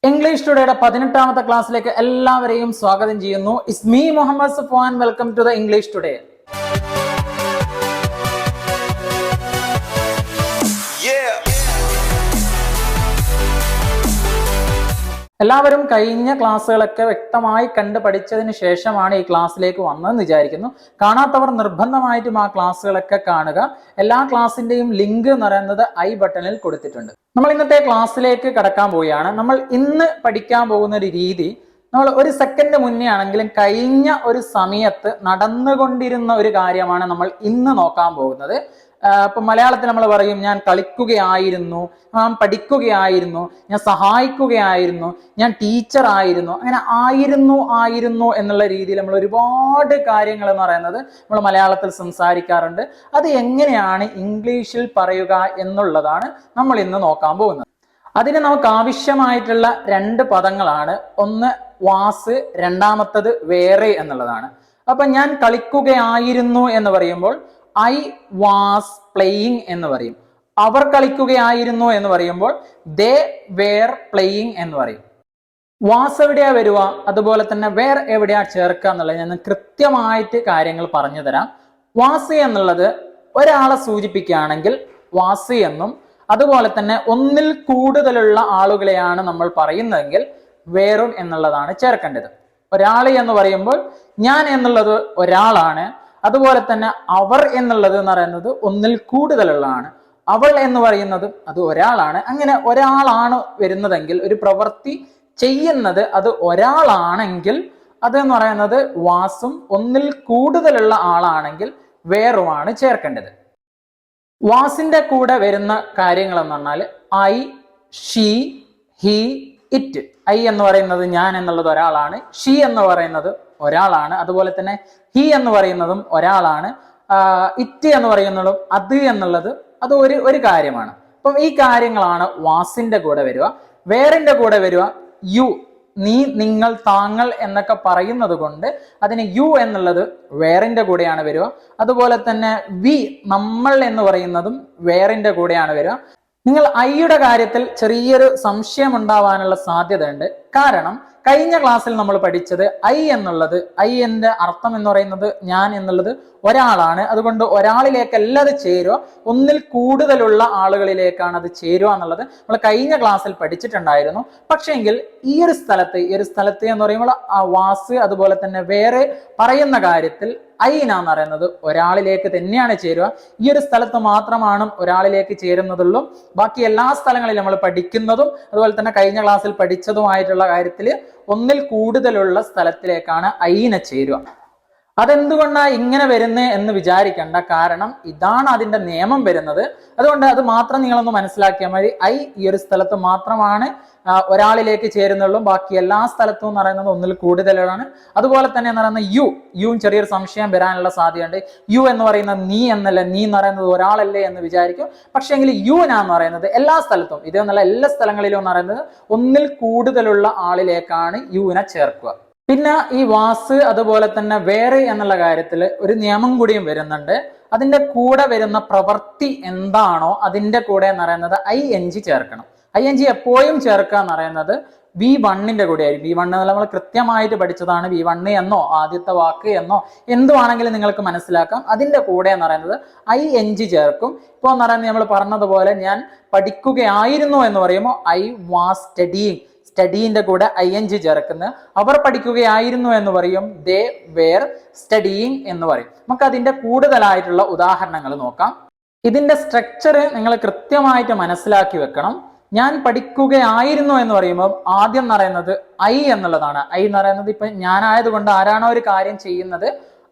English Today 18ാമത്തെ ക്ലാസ്സിലേക്ക് എല്ലാവരെയും സ്വാഗതം ചെയ്യുന്നു. It's me Muhammad Safvan. Welcome to the English Today. എല്ലാവരും കഴിഞ്ഞ ക്ലാസ്സുകളൊക്കെ വ്യക്തമായി കണ്ട് പഠിച്ചതിന് ശേഷമാണ് ഈ ക്ലാസ്സിലേക്ക് വന്നതെന്ന് വിചാരിക്കുന്നു. കാണാത്തവർ നിർബന്ധമായിട്ടും ആ ക്ലാസ്സുകളൊക്കെ കാണുക. എല്ലാ ക്ലാസ്സിന്റെയും ലിങ്ക് എന്ന് പറയുന്നത് ഐ ബട്ടണിൽ കൊടുത്തിട്ടുണ്ട്. നമ്മൾ ഇന്നത്തെ ക്ലാസ്സിലേക്ക് കടക്കാൻ പോവുകയാണ്. നമ്മൾ ഇന്ന് പഠിക്കാൻ പോകുന്ന ഒരു രീതി, നമ്മൾ ഒരു സെക്കൻഡ് മുന്നേ ആണെങ്കിലും കഴിഞ്ഞ ഒരു സമയത്ത് നടന്നുകൊണ്ടിരുന്ന ഒരു കാര്യമാണ് നമ്മൾ ഇന്ന് നോക്കാൻ പോകുന്നത്. ഇപ്പൊ മലയാളത്തിൽ നമ്മൾ പറയും ഞാൻ കളിക്കുകയായിരുന്നു, ഞാൻ പഠിക്കുകയായിരുന്നു, ഞാൻ സഹായിക്കുകയായിരുന്നു, ഞാൻ ടീച്ചർ ആയിരുന്നു. അങ്ങനെ ആയിരുന്നു എന്നുള്ള രീതിയിൽ നമ്മൾ ഒരുപാട് കാര്യങ്ങൾ എന്ന് പറയുന്നത് നമ്മൾ മലയാളത്തിൽ സംസാരിക്കാറുണ്ട്. അത് എങ്ങനെയാണ് ഇംഗ്ലീഷിൽ പറയുക എന്നുള്ളതാണ് നമ്മൾ ഇന്ന് നോക്കാൻ പോകുന്നത്. അതിന് നമുക്ക് ആവശ്യമായിട്ടുള്ള രണ്ട് പദങ്ങളാണ്. ഒന്ന് വാസ്, രണ്ടാമത്തത് വേറെ എന്നുള്ളതാണ്. അപ്പൊ ഞാൻ കളിക്കുകയായിരുന്നു എന്ന് പറയുമ്പോൾ ഐ വാസ് പ്ലേയിങ് എന്ന് പറയും. അവർ കളിക്കുകയായിരുന്നു എന്ന് പറയുമ്പോൾ ദേ വേർ പ്ലേയിങ് എന്ന് പറയും. വാസ് എവിടെയാ വരിക, അതുപോലെ തന്നെ വേർ എവിടെയാ ചേർക്കുക എന്നുള്ളത് ഞാൻ കൃത്യമായിട്ട് കാര്യങ്ങൾ പറഞ്ഞു തരാം. വാസ് എന്നുള്ളത് ഒരാളെ സൂചിപ്പിക്കുകയാണെങ്കിൽ വാസ് എന്നും, അതുപോലെ തന്നെ ഒന്നിൽ കൂടുതലുള്ള ആളുകളെയാണ് നമ്മൾ പറയുന്നതെങ്കിൽ വേറും എന്നുള്ളതാണ് ചേർക്കേണ്ടത്. ഒരാൾ എന്ന് പറയുമ്പോൾ ഞാൻ എന്നുള്ളത് ഒരാളാണ്, അതുപോലെ തന്നെ അവർ എന്നുള്ളത് എന്ന് പറയുന്നത് ഒന്നിൽ കൂടുതലുള്ളതാണ്, അവൾ എന്ന് പറയുന്നതും അത് ഒരാളാണ്. അങ്ങനെ ഒരാളാണ് വരുന്നതെങ്കിൽ, ഒരു പ്രവൃത്തി ചെയ്യുന്നത് അത് ഒരാളാണെങ്കിൽ അത് എന്ന് പറയുന്നത് വാസും, ഒന്നിൽ കൂടുതലുള്ള ആളാണെങ്കിൽ വേറുമാണ് ചേർക്കേണ്ടത്. വാസിന്റെ കൂടെ വരുന്ന കാര്യങ്ങൾ എന്ന് പറഞ്ഞാൽ I, she, he, it. I എന്ന് പറയുന്നത് ഞാൻ എന്നുള്ളത് ഒരാളാണ്, ഷീ എന്ന് പറയുന്നത് ഒരാളാണ്, അതുപോലെ തന്നെ ഹി എന്ന് പറയുന്നതും ഒരാളാണ്, ഇറ്റ് എന്ന് പറയുന്നതും അത് എന്നുള്ളത് അത് ഒരു കാര്യമാണ്. അപ്പം ഈ കാര്യങ്ങളാണ് വാസിന്റെ കൂടെ വരിക. വേറിന്റെ കൂടെ വരിക യു, നീ, നിങ്ങൾ, താങ്കൾ എന്നൊക്കെ പറയുന്നത് കൊണ്ട് അതിന് യു എന്നുള്ളത് വേറിന്റെ കൂടെയാണ് വരിക. അതുപോലെ തന്നെ വി, നമ്മൾ എന്ന് പറയുന്നതും വേറിന്റെ കൂടെയാണ് വരിക. നിങ്ങൾ ഐയുടെ കാര്യത്തിൽ ചെറിയൊരു സംശയം ഉണ്ടാവാനുള്ള സാധ്യതയുണ്ട്. കാരണം കഴിഞ്ഞ ക്ലാസ്സിൽ നമ്മൾ പഠിച്ചത് ഐ എന്നുള്ളത്, ഐന്റെ അർത്ഥം എന്ന് പറയുന്നത് ഞാൻ എന്നുള്ളത് ഒരാളാണ്. അതുകൊണ്ട് ഒരാളിലേക്കല്ല അത് ചേരുക, ഒന്നിൽ കൂടുതലുള്ള ആളുകളിലേക്കാണ് അത് ചേരുക എന്നുള്ളത് നമ്മൾ കഴിഞ്ഞ ക്ലാസ്സിൽ പഠിച്ചിട്ടുണ്ടായിരുന്നു. പക്ഷെങ്കിൽ ഈ ഒരു സ്ഥലത്ത് എന്ന് പറയുമ്പോൾ ആ വാസ് അതുപോലെ തന്നെ വേറെ പറയുന്ന കാര്യത്തിൽ ഐന എന്ന് പറയുന്നത് ഒരാളിലേക്ക് തന്നെയാണ് ചേരുക. ഈ ഒരു സ്ഥലത്ത് മാത്രമാണ് ഒരാളിലേക്ക് ചേരുന്നതുള്ളൂ. ബാക്കി എല്ലാ സ്ഥലങ്ങളിലും നമ്മൾ പഠിക്കുന്നതും അതുപോലെ തന്നെ കഴിഞ്ഞ ക്ലാസ്സിൽ പഠിച്ചതുമായിട്ടുള്ള കാര്യത്തിൽ ഒന്നിൽ കൂടുതലുള്ള സ്ഥലത്തിലേക്കാണ് ഐന ചേരുക. അതെന്തുകൊണ്ടാണ് ഇങ്ങനെ വരുന്നത് എന്ന് വിചാരിക്കേണ്ട. കാരണം ഇതാണ് അതിന്റെ നിയമം വരുന്നത്. അതുകൊണ്ട് അത് മാത്രം നിങ്ങളൊന്ന് മനസ്സിലാക്കിയാൽ മതി. ഐ ഈ ഒരു സ്ഥലത്ത് മാത്രമാണ് ഒരാളിലേക്ക് ചേരുന്നുള്ളൂ. ബാക്കി എല്ലാ സ്ഥലത്തും എന്ന് പറയുന്നത് ഒന്നിൽ കൂടുതലാണ്. അതുപോലെ തന്നെ എന്ന് പറയുന്നത് യുവും ചെറിയൊരു സംശയം വരാനുള്ള സാധ്യതയുണ്ട്. യു എന്ന് പറയുന്നത് നീ എന്നല്ല, നീ എന്ന് പറയുന്നത് ഒരാളല്ലേ എന്ന് വിചാരിക്കും. പക്ഷെ എങ്കിൽ യുനാന്ന് പറയുന്നത് എല്ലാ സ്ഥലത്തും, ഇതെന്നല്ല എല്ലാ സ്ഥലങ്ങളിലും എന്ന് പറയുന്നത് ഒന്നിൽ കൂടുതലുള്ള ആളിലേക്കാണ് യുവിനെ ചേർക്കുക. പിന്നെ ഈ വാസ് അതുപോലെ തന്നെ വേറെ എന്നുള്ള കാര്യത്തിൽ ഒരു നിയമം കൂടിയും വരുന്നുണ്ട്. അതിന്റെ കൂടെ വരുന്ന പ്രവൃത്തി എന്താണോ അതിന്റെ കൂടെ എന്ന് പറയുന്നത് ING ചേർക്കണം. ING എപ്പോഴും ചേർക്കുക എന്ന് പറയുന്നത് V1ന്റെ കൂടെ ആയിരിക്കും. V1 എന്നുള്ള നമ്മൾ കൃത്യമായിട്ട് പഠിച്ചതാണ്. V1 എന്നോ ആദ്യത്തെ വാക്ക് എന്നോ എന്തുവാണെങ്കിലും നിങ്ങൾക്ക് മനസ്സിലാക്കാം. അതിന്റെ കൂടെ എന്ന് പറയുന്നത് ING ചേർക്കും. ഇപ്പോൾ എന്ന് പറയുന്നത് നമ്മൾ പറഞ്ഞതുപോലെ ഞാൻ പഠിക്കുകയായിരുന്നു എന്ന് പറയുമ്പോൾ ഐ വാസ് സ്റ്റഡിയിങ്, സ്റ്റഡീന്റെ കൂടെ ING ചേർക്കുന്നത്. അവർ പഠിക്കുകയായിരുന്നു എന്ന് പറയും ദേ വേർ സ്റ്റഡിയിങ് എന്ന് പറയും. നമുക്ക് അതിന്റെ കൂടുതലായിട്ടുള്ള ഉദാഹരണങ്ങൾ നോക്കാം. ഇതിന്റെ സ്ട്രക്ചർ നിങ്ങൾ കൃത്യമായിട്ട് മനസ്സിലാക്കി വെക്കണം. ഞാൻ പഠിക്കുകയായിരുന്നു എന്ന് പറയുമ്പോൾ ആദ്യം എന്ന് പറയുന്നത് ഐ എന്നുള്ളതാണ്. ഐ എന്ന് പറയുന്നത് ഇപ്പൊ ഞാനായതുകൊണ്ട് ആരാണോ ഒരു കാര്യം ചെയ്യുന്നത്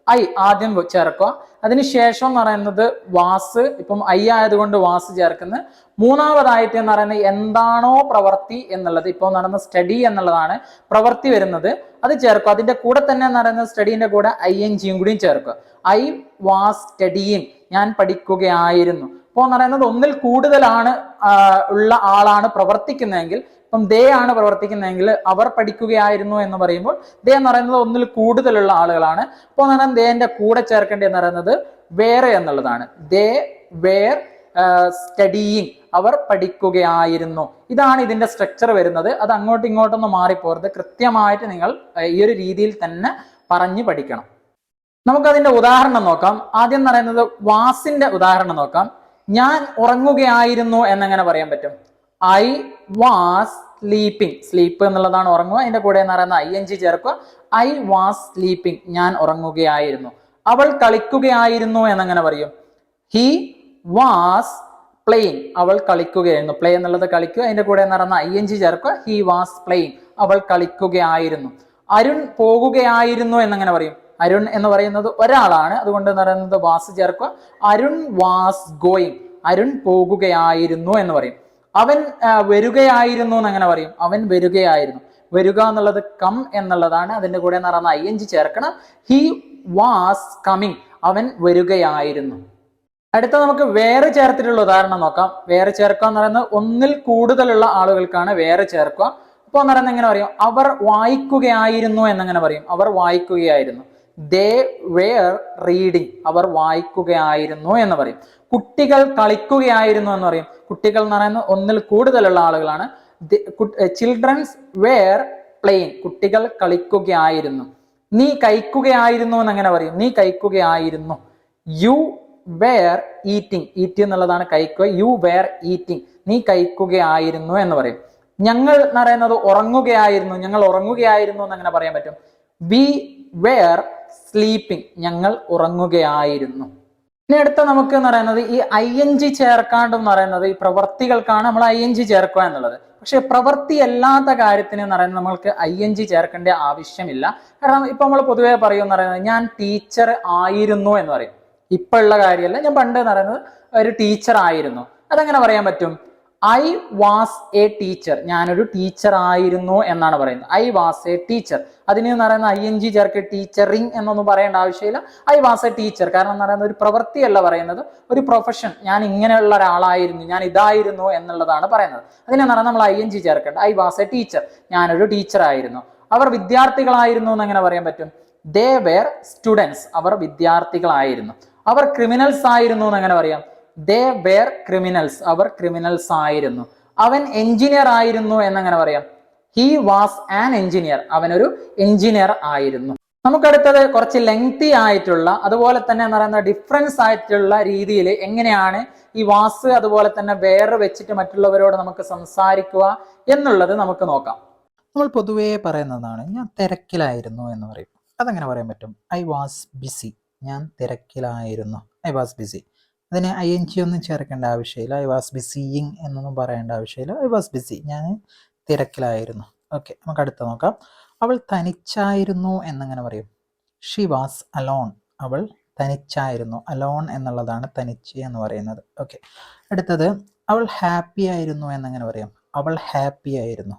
ഐ ആദ്യം ചേർക്കുക. അതിനുശേഷം എന്ന് പറയുന്നത് വാസ്, ഇപ്പം ഐ ആയതുകൊണ്ട് വാസ് ചേർക്കുന്നത്. മൂന്നാമതായിട്ട് എന്ന് പറയുന്നത് എന്താണോ പ്രവൃത്തി എന്നുള്ളത്, ഇപ്പോൾ നടന്ന സ്റ്റഡി എന്നുള്ളതാണ് പ്രവൃത്തി വരുന്നത്, അത് ചേർക്കുക. അതിന്റെ കൂടെ തന്നെ എന്ന് പറയുന്നത് സ്റ്റഡീന്റെ കൂടെ ING കൂടിയും ചേർക്കുക. ഐ വാസ് സ്റ്റഡിയിങ്, ഞാൻ പഠിക്കുകയായിരുന്നു. ഇപ്പോൾ എന്ന് പറയുന്നത് ഒന്നിൽ കൂടുതലാണ് ഉള്ള ആളാണ് പ്രവർത്തിക്കുന്നതെങ്കിൽ, ഇപ്പം ദേ ആണ് പ്രവർത്തിക്കുന്നതെങ്കിൽ അവർ പഠിക്കുകയായിരുന്നു എന്ന് പറയുമ്പോൾ ദേ എന്ന് പറയുന്നത് ഒന്നിൽ കൂടുതലുള്ള ആളുകളാണ്. അപ്പോൾ എന്ന് പറയുന്നത് ദേന്റെ കൂടെ ചേർക്കേണ്ടത് എന്ന് പറയുന്നത് വേറെ എന്നുള്ളതാണ്. ദേ വേർ സ്റ്റഡിയിങ്, അവർ പഠിക്കുകയായിരുന്നു. ഇതാണ് ഇതിന്റെ സ്ട്രക്ചർ വരുന്നത്. അത് അങ്ങോട്ടും ഇങ്ങോട്ടൊന്നും മാറിപ്പോരുത്. കൃത്യമായിട്ട് നിങ്ങൾ ഈ ഒരു രീതിയിൽ തന്നെ പറഞ്ഞു പഠിക്കണം. നമുക്കതിന്റെ ഉദാഹരണം നോക്കാം. ആദ്യം എന്ന് പറയുന്നത് വാസിന്റെ ഉദാഹരണം നോക്കാം. ഞാൻ ഉറങ്ങുകയായിരുന്നു എന്നെങ്ങനെ പറയാൻ പറ്റും? I was sleeping. സ്ലീപ്പ് എന്നുള്ളതാണ് ഉറങ്ങുക. അതിന്റെ കൂടെ എന്ന് പറയുന്ന ING ചേർക്കുക. ഐ വാസ് സ്ലീപ്പിംഗ്, ഞാൻ ഉറങ്ങുകയായിരുന്നു. അവൾ കളിക്കുകയായിരുന്നു എന്നെങ്ങനെ പറയും? He was playing. അവൾ കളിക്കുകയായിരുന്നു. പ്ലേ എന്നുള്ളത് കളിക്കുക. അതിന്റെ കൂടെ എന്ന് പറയുന്ന ING ചേർക്കുക. ഹി വാസ് പ്ലേയിങ്, അവൾ കളിക്കുകയായിരുന്നു. അരുൺ പോകുകയായിരുന്നു എന്നെങ്ങനെ പറയും? അരുൺ എന്ന് പറയുന്നത് ഒരാളാണ്, അതുകൊണ്ട് എന്ന് പറയുന്നത് വാസ് ചേർക്കുക. അരുൺ വാസ് ഗോയിങ്, അരുൺ പോകുകയായിരുന്നു എന്ന് പറയും. അവൻ വരികയായിരുന്നു എന്ന് എങ്ങനെ പറയും? അവൻ വരികയായിരുന്നു. വരിക എന്നുള്ളത് കം എന്നുള്ളതാണ്. അതിന്റെ കൂടെ എന്ന് പറയുന്ന ING ചേർക്കണം. ഹി വാസ് കമ്മിങ്, അവൻ വരികയായിരുന്നു. അടുത്ത നമുക്ക് വേറെ ചേർത്തിട്ടുള്ള ഉദാഹരണം നോക്കാം. വേറെ ചേർക്കുക എന്ന് പറയുന്നത് ഒന്നിൽ കൂടുതലുള്ള ആളുകൾക്കാണ് വേറെ ചേർക്കുക. അപ്പൊ എന്ന് പറയുന്നത് എങ്ങനെ പറയും? അവർ വായിക്കുകയായിരുന്നു എന്നെങ്ങനെ പറയും? അവർ വായിക്കുകയായിരുന്നു. ദേ വേർ റീഡിങ്, അവർ വായിക്കുകയായിരുന്നു എന്ന് പറയും. കുട്ടികൾ കളിക്കുകയായിരുന്നു എന്ന് പറയും. കുട്ടികൾ എന്ന് പറയുന്നത് ഒന്നിൽ കൂടുതലുള്ള ആളുകളാണ്. ചിൽഡ്രൻസ് വേർ പ്ലേയിങ്, കുട്ടികൾ കളിക്കുകയായിരുന്നു. നീ കഴിക്കുകയായിരുന്നു എന്ന് എങ്ങനെ പറയും? നീ കഴിക്കുകയായിരുന്നു. യു വേർ ഈറ്റിംഗ്, ഈറ്റ് എന്നുള്ളതാണ് കഴിക്കുക. യു വേർ ഈറ്റിംഗ്, നീ കഴിക്കുകയായിരുന്നു എന്ന് പറയും. ഞങ്ങൾ എന്ന് പറയുന്നത് ഉറങ്ങുകയായിരുന്നു. ഞങ്ങൾ ഉറങ്ങുകയായിരുന്നു എന്ന് എങ്ങനെ പറയാൻ പറ്റും? വി വേർ സ്ലീപ്പിംഗ്, ഞങ്ങൾ ഉറങ്ങുകയായിരുന്നു. ഇനി അടുത്ത നമുക്ക് എന്ന് പറയുന്നത് ഈ ING ചേർക്കാണ്ട് എന്ന് പറയുന്നത് ഈ പ്രവർത്തികൾക്കാണ് നമ്മൾ ING ചേർക്കുക എന്നുള്ളത്. പക്ഷെ പ്രവൃത്തി അല്ലാത്ത കാര്യത്തിന് എന്ന് പറയുന്നത് നമ്മൾക്ക് ING ചേർക്കേണ്ട ആവശ്യമില്ല. കാരണം ഇപ്പൊ നമ്മൾ പൊതുവെ പറയുമെന്ന് പറയുന്നത് ഞാൻ ടീച്ചർ ആയിരുന്നു എന്ന് പറയും. ഇപ്പൊ ഉള്ള കാര്യമല്ല, ഞാൻ പണ്ട് എന്ന് പറയുന്നത് ഒരു ടീച്ചർ ആയിരുന്നു. അതെങ്ങനെ പറയാൻ പറ്റും? ഐ വാസ് എ ടീച്ചർ, ഞാനൊരു ടീച്ചർ ആയിരുന്നു എന്നാണ് പറയുന്നത്. I was a teacher. അതിന് എന്ന് പറയുന്ന ING ചേർക്ക്. ടീച്ചറിങ് എന്നൊന്നും പറയേണ്ട ആവശ്യമില്ല. I was a teacher. കാരണം എന്ന് പറയുന്നത് ഒരു പ്രവൃത്തിയല്ല പറയുന്നത്, ഒരു പ്രൊഫഷൻ. ഞാൻ ഇങ്ങനെയുള്ള ഒരാളായിരുന്നു, ഞാൻ ഇതായിരുന്നു എന്നുള്ളതാണ് പറയുന്നത്. അതിനെന്ന് പറഞ്ഞാൽ നമ്മൾ ING ചേർക്കേണ്ട. ഐ വാസ് എ ടീച്ചർ, ഞാനൊരു ടീച്ചർ ആയിരുന്നു. അവർ വിദ്യാർത്ഥികളായിരുന്നു എന്ന് എങ്ങനെ പറയാൻ പറ്റും? ദേ വേർ സ്റ്റുഡൻസ്, അവർ വിദ്യാർത്ഥികളായിരുന്നു. അവർ ക്രിമിനൽസ് ആയിരുന്നു എന്ന് എങ്ങനെ പറയാം? ദേ വേർ ക്രിമിനൽസ്, അവർ ക്രിമിനൽസ് ആയിരുന്നു. അവൻ എഞ്ചിനീയർ ആയിരുന്നു എന്നെങ്ങനെ പറയാം? ഹി വാസ് ആൻ എഞ്ചിനീയർ, അവനൊരു എഞ്ചിനീയർ ആയിരുന്നു. നമുക്കടുത്തത് കുറച്ച് ലെങ്തി ആയിട്ടുള്ള, അതുപോലെ തന്നെ എന്ന് പറയുന്ന ഡിഫറൻസ് ആയിട്ടുള്ള രീതിയിൽ എങ്ങനെയാണ് ഈ വാസ് അതുപോലെ തന്നെ വേറെ വെച്ചിട്ട് മറ്റുള്ളവരോട് നമുക്ക് സംസാരിക്കുക എന്നുള്ളത് നമുക്ക് നോക്കാം. നമ്മൾ പൊതുവേ പറയുന്നതാണ് ഞാൻ തിരക്കിലായിരുന്നു എന്ന് പറയും. അതെങ്ങനെ പറയാൻ പറ്റും? ഐ വാസ് ബിസി, ഞാൻ തിരക്കിലായിരുന്നു. I was busy. അതിന് ING ഒന്നും ചേർക്കേണ്ട ആവശ്യമില്ല. ഐ വാസ് ബിസിയിങ് എന്നൊന്നും പറയേണ്ട ആവശ്യമില്ല. ഐ വാസ് ബിസി, ഞാൻ തിരക്കിലായിരുന്നു. ഓക്കെ, നമുക്ക് അടുത്ത നോക്കാം. അവൾ തനിച്ചായിരുന്നു എന്നെങ്ങനെ പറയും? ഷി വാസ് അലോൺ, അവൾ തനിച്ചായിരുന്നു. അലോൺ എന്നുള്ളതാണ് തനിച്ച് എന്ന് പറയുന്നത്. ഓക്കെ, അടുത്തത് അവൾ ഹാപ്പി ആയിരുന്നു എന്നെങ്ങനെ പറയാം? അവൾ ഹാപ്പി ആയിരുന്നു.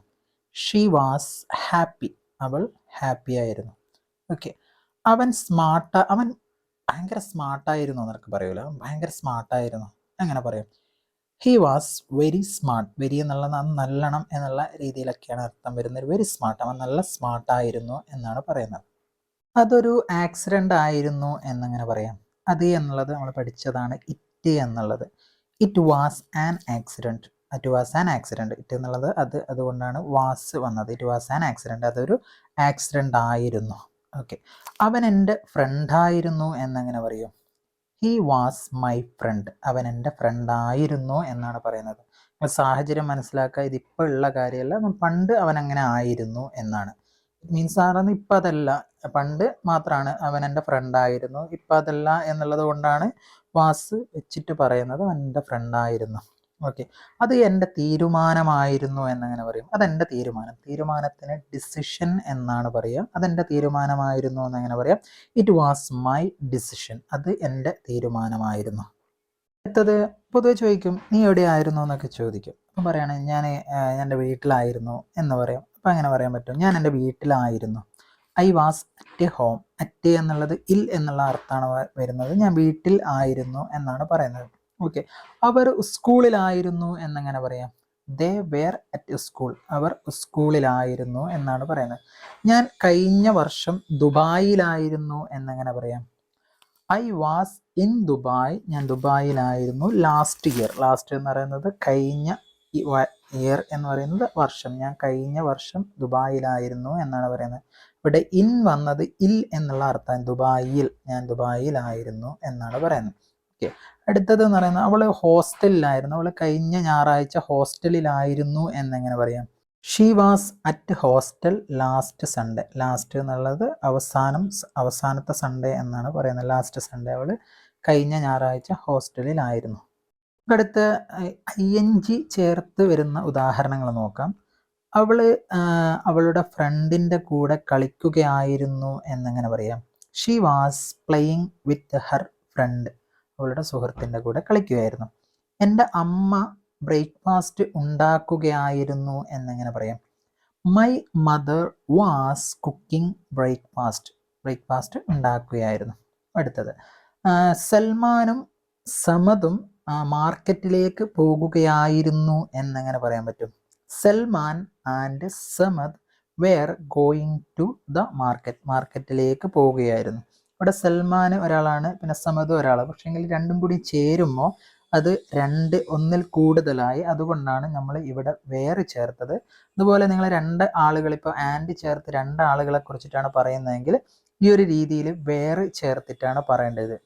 ഷി വാസ് ഹാപ്പി, അവൾ ഹാപ്പി ആയിരുന്നു. ഓക്കെ, അവൻ ഭയങ്കര സ്മാർട്ടായിരുന്നു എന്നൊക്കെ പറയൂല. ഭയങ്കര സ്മാർട്ടായിരുന്നു അങ്ങനെ പറയും. He was very smart. Very എന്നുള്ള നല്ലോണം എന്നുള്ള രീതിയിലൊക്കെയാണ് അർത്ഥം വരുന്നത്. വെരി സ്മാർട്ട്, അവൻ നല്ല സ്മാർട്ടായിരുന്നു എന്നാണ് പറയുന്നത്. അതൊരു ആക്സിഡന്റ് ആയിരുന്നു എന്നങ്ങനെ പറയാം. അത് എന്നുള്ളത് നമ്മൾ പഠിച്ചതാണ് ഇറ്റ് എന്നുള്ളത്. It was an accident. It was an accident. It എന്നുള്ളത് അതുകൊണ്ടാണ് വാസ് വന്നത്. ഇറ്റ് വാസ് ആൻ ആക്സിഡന്റ്, അതൊരു ആക്സിഡന്റ് ആയിരുന്നു. ഓക്കെ, അവൻ എൻ്റെ ഫ്രണ്ടായിരുന്നു എന്നെങ്ങനെ പറയും? ഹി വാസ് മൈ ഫ്രണ്ട്, അവൻ എൻ്റെ ഫ്രണ്ടായിരുന്നു എന്നാണ് പറയുന്നത്. സാഹചര്യം മനസ്സിലാക്കുക. ഇതിപ്പോൾ ഉള്ള കാര്യമല്ല, പണ്ട് അവൻ അങ്ങനെ ആയിരുന്നു എന്നാണ്. ഇറ്റ് മീൻസ് ആണെന്ന് ഇപ്പം അതല്ല, പണ്ട് മാത്രമാണ് അവൻ എൻ്റെ ഫ്രണ്ടായിരുന്നു. ഇപ്പം അതല്ല എന്നുള്ളത് കൊണ്ടാണ് വാസ് വെച്ചിട്ട് പറയുന്നത് അവൻ എൻ്റെ ഫ്രണ്ടായിരുന്നു. ഓക്കെ, അത് എൻ്റെ തീരുമാനമായിരുന്നു എന്നെങ്ങനെ പറയും? അതെൻ്റെ തീരുമാനം. തീരുമാനത്തിന് ഡിസിഷൻ എന്നാണ് പറയുക. അതെൻ്റെ തീരുമാനമായിരുന്നു എന്നെങ്ങനെ പറയാം? ഇറ്റ് വാസ് മൈ ഡിസിഷൻ, അത് എൻ്റെ തീരുമാനമായിരുന്നു. അടുത്തത് പൊതുവെ ചോദിക്കും നീ എവിടെയായിരുന്നു എന്നൊക്കെ ചോദിക്കും. അപ്പം പറയുകയാണെങ്കിൽ ഞാൻ എൻ്റെ വീട്ടിലായിരുന്നു എന്ന് പറയാം. അപ്പം അങ്ങനെ പറയാൻ പറ്റും? ഞാൻ എൻ്റെ വീട്ടിലായിരുന്നു. I was at home. At എന്നുള്ളത് ഇൽ എന്നുള്ള അർത്ഥമാണ് വരുന്നത്. ഞാൻ വീട്ടിൽ ആയിരുന്നു എന്നാണ് പറയുന്നത്. ഓക്കെ, അവർ സ്കൂളിലായിരുന്നു എന്നെങ്ങനെ പറയാം? ദേ വേർ അറ്റ് സ്കൂൾ, അവർ സ്കൂളിലായിരുന്നു എന്നാണ് പറയുന്നത്. ഞാൻ കഴിഞ്ഞ വർഷം ദുബായിലായിരുന്നു എന്നെങ്ങനെ പറയാം? ഐ വാസ് ഇൻ ദുബായ്, ഞാൻ ദുബായിലായിരുന്നു ലാസ്റ്റ് ഇയർ. ലാസ്റ്റ് എന്ന് പറയുന്നത് കഴിഞ്ഞ ഇയർ എന്ന് പറയുന്നത് വർഷം. ഞാൻ കഴിഞ്ഞ വർഷം ദുബായിലായിരുന്നു എന്നാണ് പറയുന്നത്. ഇവിടെ ഇൻ വന്നത് ഇൽ എന്നുള്ള അർത്ഥം. ദുബായിൽ, ഞാൻ ദുബായിലായിരുന്നു എന്നാണ് പറയുന്നത്. ഓക്കെ, അടുത്തത് എന്ന് പറയുന്നത് അവൾ ഹോസ്റ്റലിലായിരുന്നു. അവൾ കഴിഞ്ഞ ഞായറാഴ്ച ഹോസ്റ്റലിലായിരുന്നു എന്നെങ്ങനെ പറയാം? She was at hostel last Sunday. Last എന്നുള്ളത് അവസാനത്തെ സൺഡേ എന്നാണ് പറയുന്നത്. ലാസ്റ്റ് സൺഡേ അവൾ കഴിഞ്ഞ ഞായറാഴ്ച ഹോസ്റ്റലിലായിരുന്നു. അടുത്ത് ING ചേർത്ത് വരുന്ന ഉദാഹരണങ്ങൾ നോക്കാം. അവളുടെ ഫ്രണ്ടിൻ്റെ കൂടെ കളിക്കുകയായിരുന്നു എന്നെങ്ങനെ പറയാം? She was playing with Har front. അവളുടെ സുഹൃത്തിൻ്റെ കൂടെ കളിക്കുകയായിരുന്നു. എൻ്റെ അമ്മ ബ്രേക്ക്ഫാസ്റ്റ് ഉണ്ടാക്കുകയായിരുന്നു എന്നെങ്ങനെ പറയാം? My mother was cooking breakfast ഉണ്ടാക്കുകയായിരുന്നു. അടുത്തത് സൽമാനും സമതും മാർക്കറ്റിലേക്ക് പോകുകയായിരുന്നു എന്നെങ്ങനെ പറയാൻ പറ്റും? Salman and Samad were going to the മാർക്കറ്റിലേക്ക് പോവുകയായിരുന്നു. ഇവിടെ സൽമാൻ ഒരാളാണ്, പിന്നെ സമദ് ഒരാളാണ്. പക്ഷേങ്കിൽ രണ്ടും കൂടി ചേരുമ്പോൾ അത് ഒന്നിൽ കൂടുതലായി. അതുകൊണ്ടാണ് നമ്മൾ ഇവിടെ വേറെ ചേർത്തത്. അതുപോലെ നിങ്ങൾ രണ്ട് ആളുകൾ, ഇപ്പോൾ ആൻഡ് ചേർത്ത് രണ്ട് ആളുകളെ കുറിച്ചിട്ടാണ് പറയുന്നതെങ്കിൽ ഈ ഒരു രീതിയിൽ വേറെ ചേർത്തിട്ടാണ് പറയേണ്ടത്.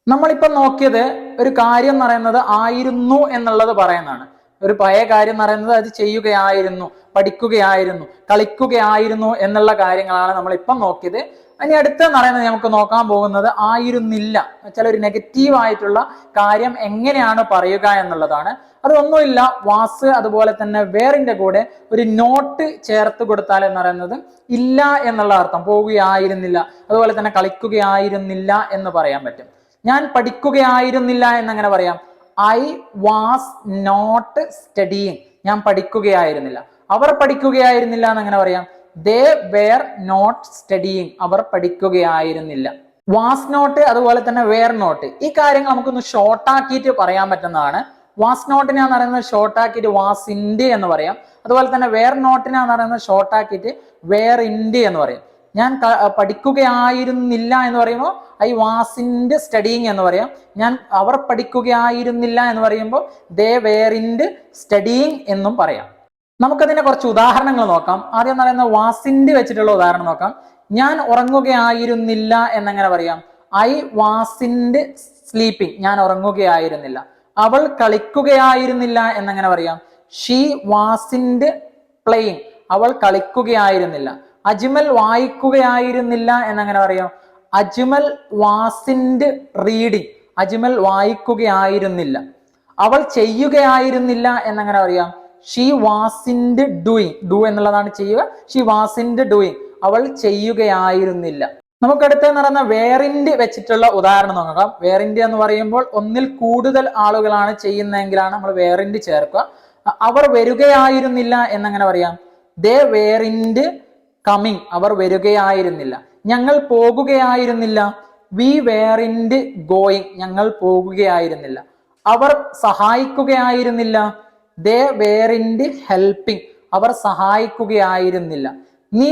നമ്മളിപ്പോൾ നോക്കിയത് ഒരു കാര്യം എന്ന് പറയുന്നത് ആയിരുന്നു എന്നുള്ളത് പറയുന്നതാണ്. ഒരു പഴയ കാര്യം എന്ന് പറയുന്നത് അത് ചെയ്യുകയായിരുന്നു, പഠിക്കുകയായിരുന്നു, കളിക്കുകയായിരുന്നു എന്നുള്ള കാര്യങ്ങളാണ് നമ്മളിപ്പം നോക്കിയത്. ഇനി അടുത്തെന്ന് പറയുന്നത് നമുക്ക് നോക്കാൻ പോകുന്നത് ആയിരുന്നില്ല. വെച്ചാൽ ഒരു നെഗറ്റീവ് ആയിട്ടുള്ള കാര്യം എങ്ങനെയാണ് പറയുക എന്നുള്ളതാണ്. അതൊന്നുമില്ല, വാസ് അതുപോലെ തന്നെ വേറിന്റെ കൂടെ ഒരു നോട്ട് ചേർത്ത് കൊടുത്താൽ എന്ന് പറയുന്നത് ഇല്ല എന്നുള്ള അർത്ഥം, പോവുകയായിരുന്നില്ല, അതുപോലെ തന്നെ കളിക്കുകയായിരുന്നില്ല എന്ന് പറയാൻ പറ്റും. ഞാൻ പഠിക്കുകയായിരുന്നില്ല എന്നങ്ങനെ പറയാം? I was not studying. ഞാൻ പഠിക്കുകയായിരുന്നില്ല. അവർ പഠിക്കുകയായിരുന്നില്ല എന്നങ്ങനെ പറയാം? They were not studying. അവർ പഠിക്കുകയായിരുന്നില്ല. വാസ് നോട്ട് അതുപോലെ തന്നെ വെയർ നോട്ട്, ഈ കാര്യങ്ങൾ നമുക്കൊന്ന് ഷോർട്ടാക്കിയിട്ട് പറയാൻ പറ്റുന്നതാണ്. വാസ് നോട്ടിനാന്ന് പറയുന്നത് ഷോർട്ടാക്കിയിട്ട് വാസ് ഇൻഡ് എന്ന് പറയാം. അതുപോലെ തന്നെ വെയർ നോട്ടിനാന്ന് പറയുന്നത് ഷോർട്ടാക്കിയിട്ട് വെയർ ഇൻഡ് എന്ന് പറയും. ഞാൻ പഠിക്കുകയായിരുന്നില്ല എന്ന് പറയുമ്പോൾ ഐ വാസിൻഡ് സ്റ്റഡിയിങ് എന്ന് പറയാം. അവർ പഠിക്കുകയായിരുന്നില്ല എന്ന് പറയുമ്പോൾ ദേ വെയറിൻഡ് സ്റ്റഡിയിങ് എന്നും പറയാം. നമുക്കതിന്റെ കുറച്ച് ഉദാഹരണങ്ങൾ നോക്കാം. ആദ്യം എന്ന് പറയുന്നത് വാസിൻഡ് വെച്ചിട്ടുള്ള ഉദാഹരണം നോക്കാം. ഞാൻ ഉറങ്ങുകയായിരുന്നില്ല എന്നെങ്ങനെ പറയാം? I wasn't sleeping. ഞാൻ ഉറങ്ങുകയായിരുന്നില്ല. അവൾ കളിക്കുകയായിരുന്നില്ല എന്നെങ്ങനെ പറയാം? She wasn't playing. അവൾ കളിക്കുകയായിരുന്നില്ല. അജ്മൽ വായിക്കുകയായിരുന്നില്ല എന്നെങ്ങനെ പറയാം? Ajmal wasn't reading. അജ്മൽ വായിക്കുകയായിരുന്നില്ല. അവൾ ചെയ്യുകയായിരുന്നില്ല എന്നെങ്ങനെ പറയാം? She വാസിൻഡ് doing. ഡു എന്നുള്ളതാണ് ചെയ്യുക. She വാസിൻഡ് doing. അവൾ ചെയ്യുകയായിരുന്നില്ല. നമുക്കടുത്തെന്ന് പറയുന്ന വേറിൻഡ് വെച്ചിട്ടുള്ള ഉദാഹരണം നോക്കാം. വേറിൻഡ് എന്ന് പറയുമ്പോൾ ഒന്നിൽ കൂടുതൽ ആളുകളാണ് ചെയ്യുന്നതെങ്കിലാണ് നമ്മൾ വേറിൻഡ് ചേർക്കുക. അവർ വരികയായിരുന്നില്ല എന്നെങ്ങനെ പറയാം? ദേ വേറിൻഡ് കമ്മിങ്. അവർ വരികയായിരുന്നില്ല. ഞങ്ങൾ പോകുകയായിരുന്നില്ല. V വേറിൻഡ് going. ഞങ്ങൾ പോകുകയായിരുന്നില്ല. അവർ സഹായിക്കുകയായിരുന്നില്ല. ദേ വേറിൻഡ് ഹെൽപ്പിംഗ്. അവർ സഹായിക്കുകയായിരുന്നില്ല. നീ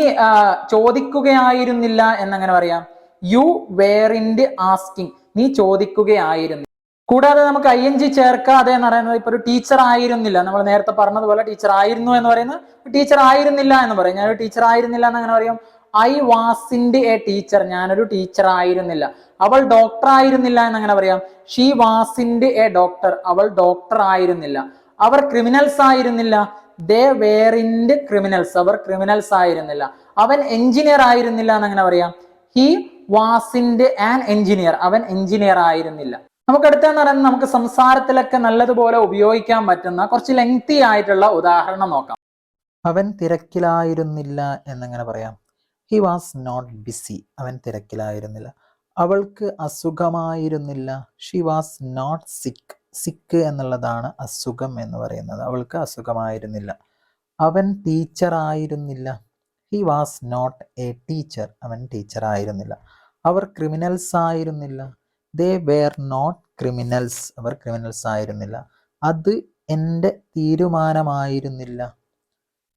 ചോദിക്കുകയായിരുന്നില്ല എന്നെങ്ങനെ പറയാം? You weren't asking. നീ ചോദിക്കുകയായിരുന്നു. കൂടാതെ നമുക്ക് ING ചേർക്കാതെ എന്ന് പറയുന്നത് ഇപ്പൊ ഒരു ടീച്ചർ ആയിരുന്നില്ല, നമ്മൾ നേരത്തെ പറഞ്ഞതുപോലെ ടീച്ചർ ആയിരുന്നു എന്ന് പറയുന്നത് ടീച്ചർ ആയിരുന്നില്ല എന്ന് പറയും. ഞാനൊരു ടീച്ചർ ആയിരുന്നില്ല എന്ന് അങ്ങനെ പറയും? I വാസിൻഡ് A teacher. ഞാനൊരു ടീച്ചർ ആയിരുന്നില്ല. അവൾ ഡോക്ടർ ആയിരുന്നില്ല എന്നങ്ങനെ പറയാം? She വാസിൻഡ് A doctor. അവൾ ഡോക്ടർ ആയിരുന്നില്ല. അവർ ക്രിമിനൽസ് ആയിരുന്നില്ല. ദേ വേറിൻഡ് ക്രിമിനൽസ്. അവർ ക്രിമിനൽസ് ആയിരുന്നില്ല. അവൻ എഞ്ചിനീയർ ആയിരുന്നില്ല എന്നങ്ങനെ പറയാം? He വാസിൻഡ് an engineer. അവൻ എഞ്ചിനീയർ ആയിരുന്നില്ല. നമുക്ക് അടുത്തെന്ന് പറയുന്നത് നമുക്ക് സംസാരത്തിലൊക്കെ നല്ലതുപോലെ ഉപയോഗിക്കാൻ പറ്റുന്ന കുറച്ച് ലെങ്തി ആയിട്ടുള്ള ഉദാഹരണം നോക്കാം. അവൻ തിരക്കിലായിരുന്നില്ല എന്നെങ്ങനെ പറയാം? He was not busy. അവൻ തിരക്കിലായിരുന്നില്ല. അവൾക്ക് അസുഖമായിരുന്നില്ല. ഷി വാസ് നോട്ട് സിക്ക്. സിക്ക് എന്നുള്ളതാണ് അസുഖം എന്ന് പറയുന്നത്. അവൾക്ക് അസുഖമായിരുന്നില്ല. അവൻ ടീച്ചർ ആയിരുന്നില്ല. He was not a teacher. അവൻ ടീച്ചർ ആയിരുന്നില്ല. അവർ ക്രിമിനൽസ് ആയിരുന്നില്ല. They were not criminals. അവർ ക്രിമിനൽസ് ആയിരുന്നില്ല. അത് എൻ്റെ തീരുമാനമായിരുന്നില്ല.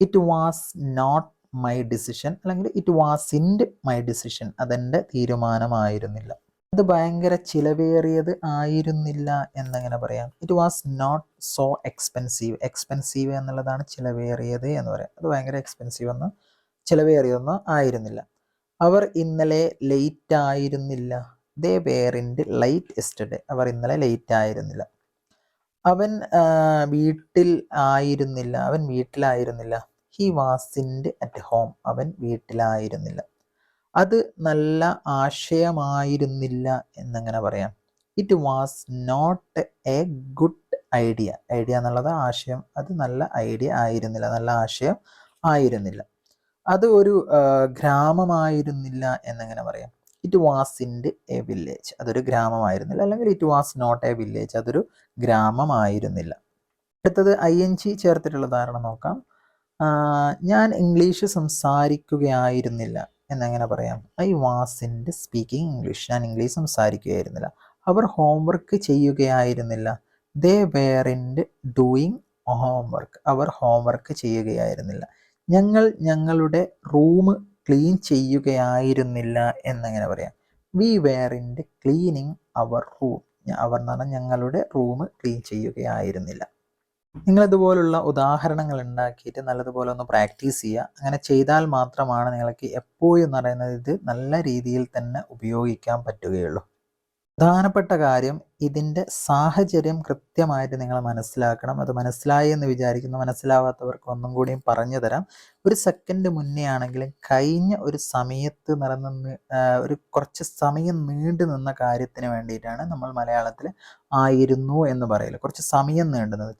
It was not my decision, അല്ലെങ്കിൽ ഇറ്റ് വാസിൻഡ് മൈ ഡിസിഷൻ. അതെൻ്റെ തീരുമാനമായിരുന്നില്ല. അത് ഭയങ്കര ചിലവേറിയത് ആയിരുന്നില്ല എന്നെങ്ങനെ പറയാം? It was not so expensive. Expensive എന്നുള്ളതാണ് ചിലവേറിയത് എന്ന് പറയാം. അത് ഭയങ്കര എക്സ്പെൻസീവ് ഒന്നും ചിലവേറിയതൊന്നും ആയിരുന്നില്ല. അവർ ഇന്നലെ ലേറ്റ് ആയിരുന്നില്ല. ദേ വേറിൻറ്റ് ലൈറ്റ് യെസ്റ്റർഡേ. അവർ ഇന്നലെ ലേറ്റ് ആയിരുന്നില്ല. അവൻ വീട്ടിൽ ആയിരുന്നില്ല. അവൻ വീട്ടിലായിരുന്നില്ല. He wasn't at home. അവൻ വീട്ടിലായിരുന്നില്ല. അത് നല്ല ആശയമായിരുന്നില്ല എന്നെങ്ങനെ പറയാം? It was not a good idea. Idea എന്നുള്ളത് ആശയം. അത് നല്ല ഐഡിയ ആയിരുന്നില്ല, നല്ല ആശയം ആയിരുന്നില്ല. അത് ഒരു ഗ്രാമമായിരുന്നില്ല എന്നെങ്ങനെ പറയാം? It wasn't a village. അതൊരു ഗ്രാമമായിരുന്നില്ല. അല്ലെങ്കിൽ it was not a village. അതൊരു ഗ്രാമമായിരുന്നില്ല. അടുത്തത് ING ചേർത്തിട്ടുള്ള ഉദാഹരണം നോക്കാം. ഞാൻ ഇംഗ്ലീഷ് സംസാരിക്കുകയായിരുന്നില്ല എന്നെങ്ങനെ പറയാം? I wasn't speaking English. ഞാൻ ഇംഗ്ലീഷ് സംസാരിക്കുകയായിരുന്നില്ല. അവർ ഹോംവർക്ക് ചെയ്യുകയായിരുന്നില്ല. ദേ വേറിൻറ്റ് ഡൂയിങ് ഹോംവർക്ക്. അവർ ഹോംവർക്ക് ചെയ്യുകയായിരുന്നില്ല. ഞങ്ങൾ ഞങ്ങളുടെ റൂം ക്ലീൻ ചെയ്യുകയായിരുന്നില്ല എന്നെങ്ങനെ പറയാം? വി വേറിൻറ്റ് ക്ലീനിങ് അവർ റൂം. അവർ എന്ന് പറഞ്ഞാൽ ഞങ്ങളുടെ റൂം ക്ലീൻ ചെയ്യുകയായിരുന്നില്ല. നിങ്ങളിതുപോലുള്ള ഉദാഹരണങ്ങൾ ഉണ്ടാക്കിയിട്ട് നല്ലതുപോലെ ഒന്ന് പ്രാക്ടീസ് ചെയ്യുക. അങ്ങനെ ചെയ്താൽ മാത്രമാണ് നിങ്ങൾക്ക് എപ്പോഴും എന്ന് പറയുന്നത് ഇത് നല്ല രീതിയിൽ തന്നെ ഉപയോഗിക്കാൻ പറ്റുകയുള്ളൂ. പ്രധാനപ്പെട്ട കാര്യം ഇതിൻ്റെ സാഹചര്യം കൃത്യമായിട്ട് നിങ്ങൾ മനസ്സിലാക്കണം. അത് മനസ്സിലായി എന്ന് വിചാരിക്കുന്നു. മനസ്സിലാവാത്തവർക്ക് ഒന്നും കൂടിയും പറഞ്ഞു തരാം. ഒരു സെക്കൻഡ് മുന്നേ ആണെങ്കിലും കഴിഞ്ഞ ഒരു സമയത്ത് ഒരു കുറച്ച് സമയം നീണ്ടു നിന്ന കാര്യത്തിന് വേണ്ടിയിട്ടാണ് നമ്മൾ മലയാളത്തിൽ ആയിരുന്നു എന്ന് പറയല്. കുറച്ച് സമയം നീണ്ടുന്നത്,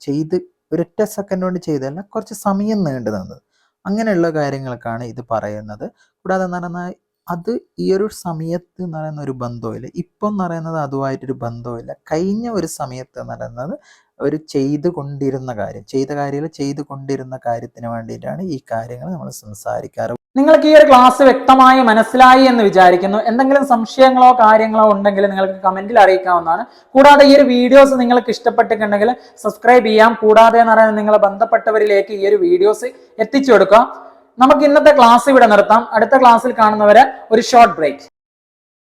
ഒരൊറ്റ സെക്കൻഡ് കൊണ്ട് ചെയ്തതല്ല, കുറച്ച് സമയം നീണ്ടു നിന്നത്. അങ്ങനെയുള്ള കാര്യങ്ങൾക്കാണ് ഇത് പറയുന്നത്. കൂടാതെ എന്ന് പറഞ്ഞാൽ അത് ഈ ഒരു സമയത്ത് എന്ന് പറയുന്ന ഒരു ബന്ധവുമില്ല. ഇപ്പം എന്ന് പറയുന്നത് അതുമായിട്ടൊരു ബന്ധവുമില്ല. കഴിഞ്ഞ ഒരു സമയത്ത് എന്ന് പറയുന്നത് ഒരു ചെയ്തുകൊണ്ടിരുന്ന കാര്യത്തിന് വേണ്ടിയിട്ടാണ് ഈ കാര്യങ്ങൾ നമ്മൾ സംസാരിക്കാറ്. നിങ്ങൾക്ക് ഈ ഒരു ക്ലാസ് വ്യക്തമായി മനസ്സിലായി എന്ന് വിചാരിക്കുന്നു. എന്തെങ്കിലും സംശയങ്ങളോ കാര്യങ്ങളോ ഉണ്ടെങ്കിൽ നിങ്ങൾക്ക് കമന്റിൽ അറിയിക്കാവുന്നതാണ്. കൂടാതെ ഈ ഒരു വീഡിയോസ് നിങ്ങൾക്ക് ഇഷ്ടപ്പെട്ടിട്ടുണ്ടെങ്കിൽ സബ്സ്ക്രൈബ് ചെയ്യാം. കൂടാതെ എന്ന് പറയുന്നത് നിങ്ങളെ ബന്ധപ്പെട്ടവരിലേക്ക് ഈ ഒരു വീഡിയോസ് എത്തിച്ചു കൊടുക്കാം. നമുക്ക് ഇന്നത്തെ ക്ലാസ് ഇവിടെ നിർത്താം. അടുത്ത ക്ലാസ്സിൽ കാണുന്നവരെ ഒരു ഷോർട്ട് ബ്രേക്ക്.